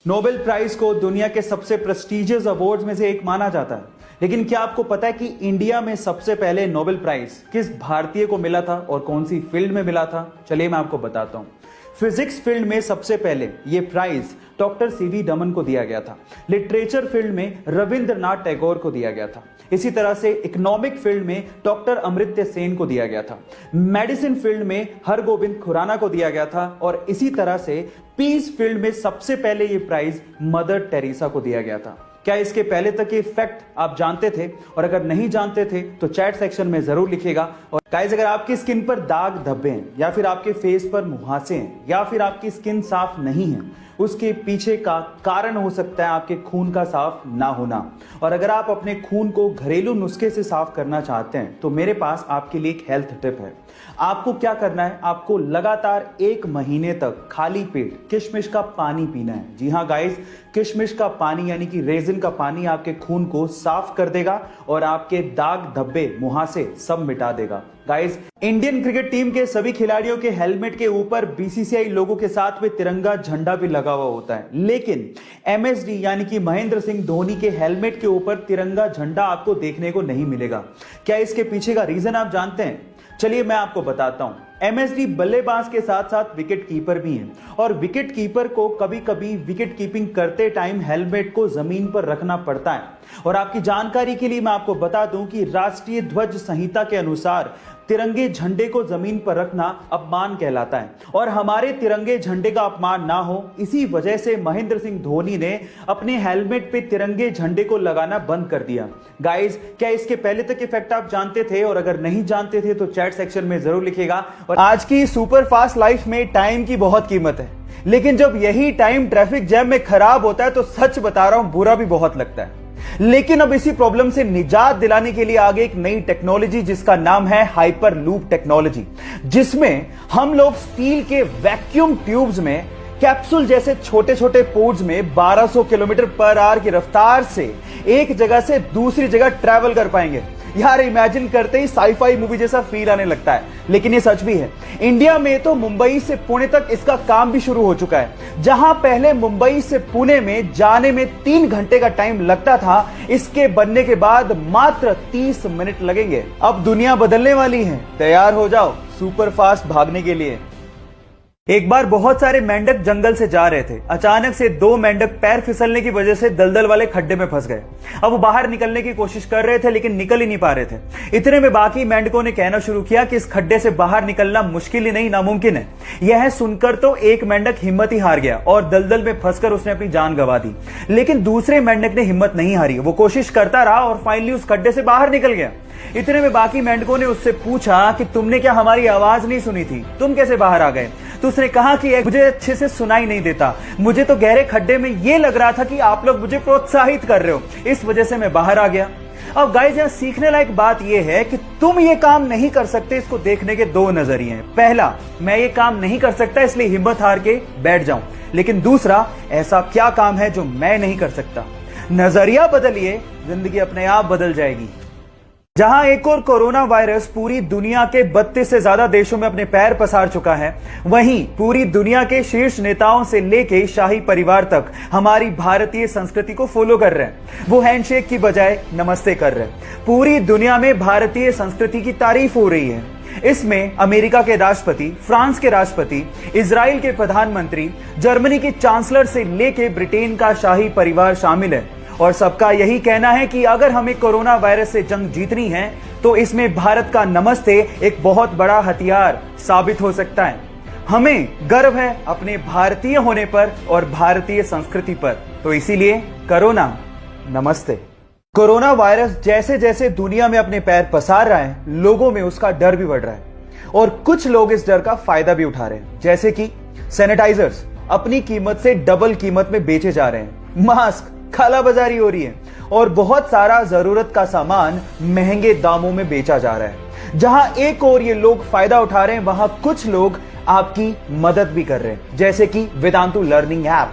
Nobel prize को दुनिया के सबसे प्रेस्टिजियस अवार्ड्स में से एक माना जाता है, लेकिन क्या आपको पता है कि इंडिया में सबसे पहले नोबेल प्राइज किस भारतीय को मिला था और कौन सी फील्ड में मिला था? चलिए मैं आपको बताता हूं। फिजिक्स फील्ड में सबसे पहले यह प्राइज डॉक्टर सीवी रमन को दिया गया था। लिटरेचर फील्ड में रविंद्रनाथ टैगोर को दिया गया था। इसी तरह से इकोनॉमिक फील्ड में डॉक्टर अमर्त्य सेन को दिया गया था। मेडिसिन फील्ड में हरगोविंद खुराना को दिया गया था और इसी तरह से पीस फील्ड में सबसे पहले यह प्राइज मदर टेरेसा को दिया गया था। क्या इसके पहले तक ये फैक्ट आप जानते थे? और अगर नहीं जानते थे तो चैट सेक्शन में जरूर लिखिएगा। और गाइस, अगर आपकी स्किन पर दाग धब्बे हैं या फिर आपके फेस पर मुहासे हैं या फिर आपकी स्किन साफ नहीं है, उसके पीछे का कारण हो सकता है आपके खून का साफ ना होना। और अगर आप अपने खून को घरेलू नुस्खे से साफ करना चाहते हैं तो मेरे पास आपके लिए एक हेल्थ टिप है। आपको क्या करना है, आपको लगातार 1 महीने तक खाली पेट किशमिश का पानी पीना है। जी हाँ गाइस, किशमिश का पानी यानी कि रेजिन का पानी आपके खून को साफ कर देगा और आपके दाग धब्बे मुहासे सब मिटा देगा। गाइस, इंडियन क्रिकेट टीम के सभी खिलाड़ियों के हेलमेट के ऊपर बीसीसीआई लोगों के साथ में तिरंगा झंडा भी लगा हुआ होता है, लेकिन एमएसडी यानी कि महेंद्र सिंह धोनी के हेलमेट के ऊपर तिरंगा झंडा आपको देखने को नहीं मिलेगा। क्या इसके पीछे का रीजन आप जानते हैं? चलिए मैं आपको बताता हूं। एमएसडी बल्लेबाज के साथ साथ विकेट कीपर भी हैं और विकेट कीपर को कभी कभी विकेट कीपिंग करते टाइम हेलमेट को जमीन पर रखना पड़ता है। और आपकी जानकारी के लिए मैं आपको बता दूं कि राष्ट्रीय ध्वज संहिता के अनुसार तिरंगे झंडे को जमीन पर रखना अपमान कहलाता है और हमारे तिरंगे झंडे का अपमान ना हो, इसी वजह से महेंद्र सिंह धोनी ने अपने हेलमेट पे तिरंगे झंडे को लगाना बंद कर दिया। गाइस, क्या इसके पहले तक ये फैक्ट आप जानते थे? और अगर नहीं जानते थे तो चैट सेक्शन में जरूर लिखिएगा। और आज की सुपर फास्ट लाइफ में टाइम की बहुत कीमत है, लेकिन जब यही टाइम ट्रैफिक जैम में खराब होता है तो सच बता रहा हूं, बुरा भी बहुत लगता है। लेकिन अब इसी प्रॉब्लम से निजात दिलाने के लिए आगे एक नई टेक्नोलॉजी जिसका नाम है हाइपर लूप टेक्नोलॉजी, जिसमें हम लोग स्टील के वैक्यूम ट्यूब्स में कैप्सूल जैसे छोटे छोटे पोर्ट्स में 1200 किलोमीटर पर आवर की रफ्तार से एक जगह से दूसरी जगह ट्रैवल कर पाएंगे। यार, इमेजिन करते ही साईफाई मूवी जैसा फील आने लगता है, लेकिन ये सच भी है। इंडिया में तो मुंबई से पुणे तक इसका काम भी शुरू हो चुका है। जहां पहले मुंबई से पुणे में जाने में 3 घंटे का टाइम लगता था, इसके बनने के बाद मात्र 30 मिनट लगेंगे। अब दुनिया बदलने वाली है, तैयार हो जाओ सुपर फास्ट भागने के लिए। एक बार बहुत सारे मेंढक जंगल से जा रहे थे। अचानक से 2 मेंढक पैर फिसलने की वजह से दलदल वाले खड्डे में फंस गए। अब वो बाहर निकलने की कोशिश कर रहे थे लेकिन निकल ही नहीं पा रहे थे। इतने में बाकी मेंढकों ने कहना शुरू किया कि इस खड्डे से बाहर निकलना मुश्किल ही नहीं नामुमकिन है। यह सुनकर तो एक मेंढक हिम्मत ही हार गया और दलदल में फंसकर उसने अपनी जान गंवा दी। लेकिन दूसरे मेंढक ने हिम्मत नहीं हारी, वो कोशिश करता रहा और फाइनली उस खड्डे से बाहर निकल गया। इतने में बाकी मेंढकों ने उससे पूछा कि तुमने क्या हमारी आवाज नहीं सुनी थी, तुम कैसे बाहर आ गए? तो उसने कहा कि मुझे अच्छे से सुनाई नहीं देता, मुझे तो गहरे खड्डे में यह लग रहा था कि आप लोग मुझे प्रोत्साहित कर रहे हो, इस वजह से मैं बाहर आ गया। अब गाइस, यहां सीखने लायक बात यह है कि तुम ये काम नहीं कर सकते, इसको देखने के 2 नजरिए हैं। पहला, मैं ये काम नहीं कर सकता इसलिए हिम्मत हार के बैठ जाऊं, लेकिन दूसरा, ऐसा क्या काम है जो मैं नहीं कर सकता? नजरिया बदलिए, जिंदगी अपने आप बदल जाएगी। जहां एक और कोरोना वायरस पूरी दुनिया के 32 से ज्यादा देशों में अपने पैर पसार चुका है, वहीं पूरी दुनिया के शीर्ष नेताओं से लेके शाही परिवार तक हमारी भारतीय संस्कृति को फॉलो कर रहे हैं। वो हैंडशेक की बजाय नमस्ते कर रहे हैं। पूरी दुनिया में भारतीय संस्कृति की तारीफ हो रही है। इसमें अमेरिका के राष्ट्रपति, फ्रांस के राष्ट्रपति, इजराइल के प्रधानमंत्री, जर्मनी के चांसलर से लेके ब्रिटेन का शाही परिवार शामिल है। और सबका यही कहना है कि अगर हमें कोरोना वायरस से जंग जीतनी है तो इसमें भारत का नमस्ते एक बहुत बड़ा हथियार साबित हो सकता है। हमें गर्व है अपने भारतीय होने पर और भारतीय संस्कृति पर, तो इसीलिए कोरोना नमस्ते। कोरोना वायरस जैसे जैसे दुनिया में अपने पैर पसार रहा है, लोगों में उसका डर भी बढ़ रहा है और कुछ लोग इस डर का फायदा भी उठा रहे हैं। जैसे कि सैनिटाइजर्स अपनी कीमत से डबल कीमत में बेचे जा रहे हैं, मास्क कालाबाजारी हो रही है और बहुत सारा जरूरत का सामान महंगे दामों में बेचा जा रहा है। जहां एक और ये लोग फायदा उठा रहे हैं, वहां कुछ लोग आपकी मदद भी कर रहे हैं, जैसे कि वेदांतु लर्निंग ऐप।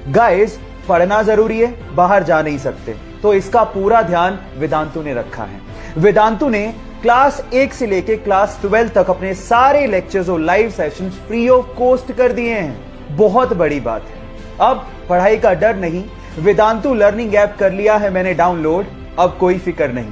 गाइस, पढ़ना जरूरी है, बाहर जा नहीं सकते, तो इसका पूरा ध्यान वेदांतु ने रखा है। वेदांतु ने क्लास 1 से लेके क्लास 12 तक अपने सारे लेक्चर्स और live sessions free of cost कर दिए हैं। बहुत बड़ी बात है। अब पढ़ाई का डर नहीं, वेदांतु लर्निंग ऐप कर लिया है मैंने डाउनलोड, अब कोई फिक्र नहीं।